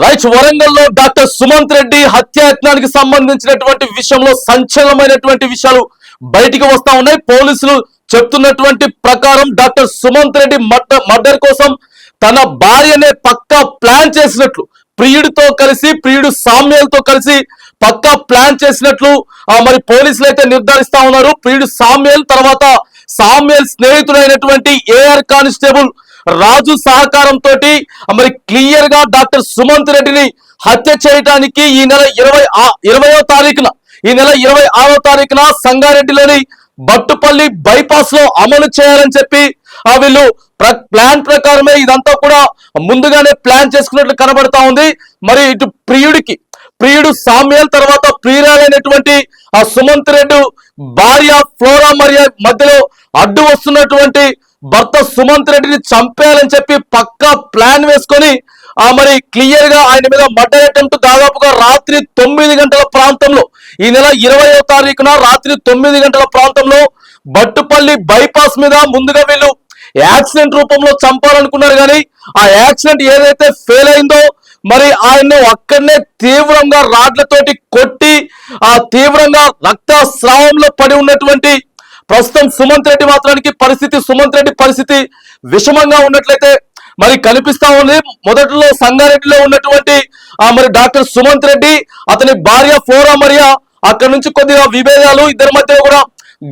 Right వరంగల్లో doctor Sumanth Reddy హత్యాయత్నానికి సంబంధించినటువంటి విషయంలో సంచలనమైనటువంటి విషయాలు బయటికి వస్తా ఉన్నాయి. పోలీసులు చెప్తున్నటువంటి ప్రకారం డాక్టర్ సుమంత్ రెడ్డి మర్డర్ కోసం తన భార్యనే పక్కా ప్లాన్ చేసినట్లు, ప్రియుడితో కలిసి, ప్రియుడు సామ్యుయల్తో కలిసి పక్కా ప్లాన్ చేసినట్లు మరి పోలీసులు అయితే నిర్ధారిస్తా ఉన్నారు. ప్రియుడు సామ్యుయల్, తర్వాత సామ్యుయల్ స్నేహితుడైనటువంటి ఏఆర్ కానిస్టేబుల్ రాజు సహకారంతో మరి క్లియర్ గా డాక్టర్ సుమంత్ రెడ్డిని హత్య చేయడానికి ఈ నెల 26వ తారీఖున సంగారెడ్డిలోని బట్టుపల్లి బైపాస్ లో అమలు చేయాలని చెప్పి వీళ్ళు ప్లాన్ ప్రకారమే ఇదంతా కూడా ముందుగానే ప్లాన్ చేసుకున్నట్లు కనబడతా ఉంది. మరి ఇటు ప్రియుడు సామ్యుయల్, తర్వాత ప్రియురాలైనటువంటి సుమంత్ రెడ్డి భార్య ఫ్లోరా మరియా మధ్యలో అడ్డు వస్తున్నటువంటి భర్త సుమంత్ రెడ్డిని చంపేయాలని చెప్పి పక్కా ప్లాన్ వేసుకొని మరి క్లియర్ గా ఆయన మీద మర్డర్ అటెంప్ట్ దాదాపుగా రాత్రి 9 గంటల ప్రాంతంలో, ఈ నెల 20వ తారీఖున రాత్రి 9 గంటల ప్రాంతంలో బట్టుపల్లి బైపాస్ మీద ముందుగా వీళ్ళు యాక్సిడెంట్ రూపంలో చంపాలనుకున్నారు. కానీ ఆ యాక్సిడెంట్ ఏదైతే ఫెయిల్ అయిందో మరి ఆయన్ను అక్కడనే తీవ్రంగా రాడ్లతోటి కొట్టి తీవ్రంగా రక్తస్రావంలో పడి ఉన్నటువంటి ప్రస్తుతం సుమంత్ రెడ్డి పరిస్థితి విషమంగా ఉన్నట్లయితే మరి కనిపిస్తా ఉంది. మొదట్లో సంగారెడ్డిలో ఉన్నటువంటి మరి డాక్టర్ సుమంత్ రెడ్డి, అతని భార్య ఫ్లోరా మరియా అక్కడ నుంచి కొద్దిగా విభేదాలు, ఇద్దరి మధ్య కూడా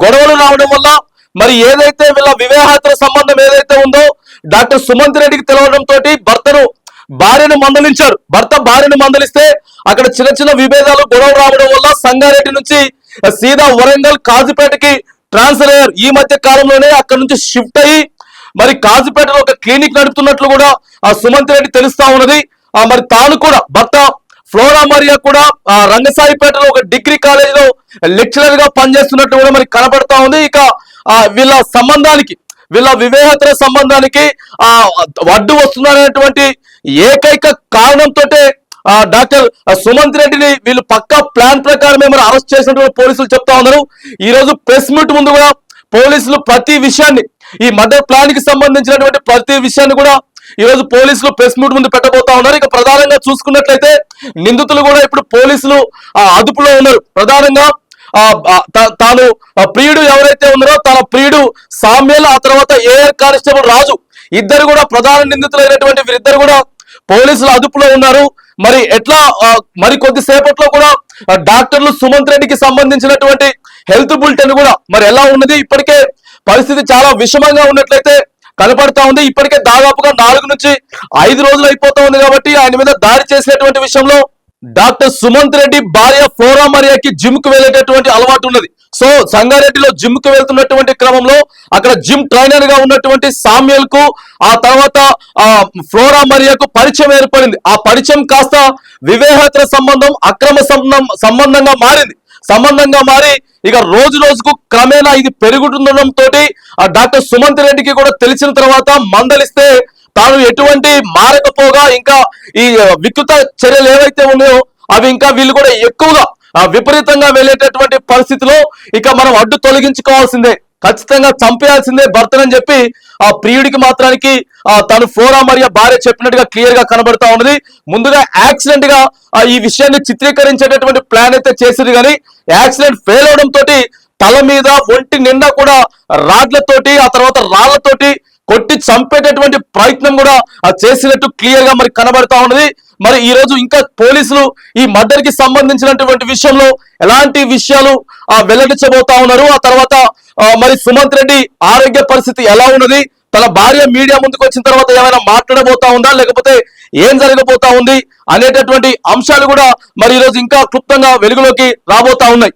గొడవలు రావడం వల్ల మరి ఏదైతే వీళ్ళ వివాహేతర సంబంధం ఏదైతే ఉందో డాక్టర్ సుమంత్ రెడ్డికి తెలవడంతో భార్యను మందలించారు. భర్త భార్యను మందలిస్తే అక్కడ చిన్న విభేదాలు, గొడవలు రావడం వల్ల సంగారెడ్డి నుంచి సీదా వరంగల్ కాజీపేటకి ట్రాన్స్ఫర్ అయ్యారు. ఈ మధ్య కాలంలోనే అక్కడ నుంచి షిఫ్ట్ అయ్యి మరి కాజీపేటలో ఒక క్లినిక్ నడుపుతున్నట్లు కూడా సుమంత్ రెడ్డి తెలుస్తా ఉన్నది. మరి తాను కూడా భర్త ఫ్లోరా మరియా కూడా రంగసాయిపేటలో ఒక డిగ్రీ కాలేజీలో లెక్చరర్ గా పనిచేస్తున్నట్టు కూడా మరి కనబడతా ఉంది. ఇక వీళ్ళ వివాహేతర సంబంధానికి అడ్డు వస్తున్నారనేటువంటి ఏకైక కారణంతో డాక్టర్ సుమంత్ రెడ్డిని వీళ్ళు పక్కా ప్లాన్ ప్రకారమే మరి అరెస్ట్ చేసినట్టు పోలీసులు చెప్తా ఉన్నారు. ఈ రోజు ప్రెస్ మీట్ ముందు కూడా పోలీసులు ప్రతి విషయాన్ని, ఈ మర్డర్ ప్లాన్ కి సంబంధించినటువంటి ప్రతి విషయాన్ని కూడా ఈ రోజు పోలీసులు ప్రెస్ మీట్ ముందు పెట్టబోతా ఉన్నారు. ఇక ప్రధానంగా చూసుకున్నట్లయితే నిందితులు కూడా ఇప్పుడు పోలీసులు అదుపులో ఉన్నారు. ప్రధానంగా తాను ప్రియుడు ఎవరైతే ఉన్నారో తన ప్రియుడు సామ్యుయల్, ఆ తర్వాత ఏఆర్ కానిస్టేబుల్ రాజు, ఇద్దరు కూడా ప్రధాన నిందితులైనటువంటి వీరిద్దరు కూడా పోలీసులు అదుపులో ఉన్నారు. మరి ఎట్లా మరి కొద్దిసేపట్లో కూడా డాక్టర్లు సుమంత్ రెడ్డికి సంబంధించినటువంటి హెల్త్ బులెటిన్ కూడా మరి ఎలా ఉన్నది, ఇప్పటికే పరిస్థితి చాలా విషమంగా ఉన్నట్లయితే కనపడతా ఉంది. ఇప్పటికే దాదాపుగా 4 నుంచి 5 రోజులు అయిపోతా ఉంది. కాబట్టి ఆయన మీద దాడి చేసినటువంటి విషయంలో డాక్టర్ సుమంత్ రెడ్డి భార్య ఫ్లోరా మరియాకి జిమ్ కు వెళ్ళేటటువంటి అలవాటు ఉన్నది. సో సంగారెడ్డిలో జిమ్ కు వెళ్తున్నటువంటి క్రమంలో అక్కడ జిమ్ ట్రైనర్ గా ఉన్నటువంటి సామ్యుయల్ కు, ఆ తర్వాత ఫ్లోరా మరియాకు పరిచయం ఏర్పడింది. ఆ పరిచయం కాస్త వివాహేతర సంబంధం, అక్రమ సంబంధంగా మారి ఇక రోజుకు క్రమేణా ఇది పెరుగుతుండడంతో డాక్టర్ సుమంత్ రెడ్డికి కూడా తెలిసిన తర్వాత మందలిస్తే తాను ఎటువంటి మారకపోగా ఇంకా ఈ వికృత చర్యలు ఏవైతే ఉన్నాయో అవి ఇంకా వీళ్ళు కూడా ఎక్కువగా విపరీతంగా వెళ్ళేటటువంటి పరిస్థితిలో ఇక మనం అడ్డు తొలగించుకోవాల్సిందే, ఖచ్చితంగా చంపేయాల్సిందే భర్తనని చెప్పి ఆ ప్రియుడికి మాత్రానికి తను ఫ్లోరా మరియా భార్య చెప్పినట్టుగా క్లియర్ గా కనబడతా ఉన్నది. ముందుగా యాక్సిడెంట్ గా ఈ విషయాన్ని చిత్రీకరించేటటువంటి ప్లాన్ అయితే చేసింది. కానీ యాక్సిడెంట్ ఫెయిల్ అవడంతో తల మీద, ఒంటి నిండా కూడా రాడ్లతోటి, ఆ తర్వాత రాళ్లతోటి కొట్టి చంపేటటువంటి ప్రయత్నం కూడా చేసినట్టు క్లియర్ గా మరి కనబడతా ఉన్నది. మరి ఈ రోజు ఇంకా పోలీసులు ఈ మర్డర్ కి సంబంధించినటువంటి విషయంలో ఎలాంటి విషయాలు వెల్లడించబోతా ఉన్నారు, ఆ తర్వాత మరి సుమంత్ రెడ్డి ఆరోగ్య పరిస్థితి ఎలా ఉన్నది, తన భార్య మీడియా ముందుకు వచ్చిన తర్వాత ఏమైనా మాట్లాడబోతా ఉందా, లేకపోతే ఏం జరగబోతా ఉంది అనేటటువంటి అంశాలు కూడా మరి ఈ రోజు ఇంకా క్లుప్తంగా వెలుగులోకి రాబోతా ఉన్నాయి.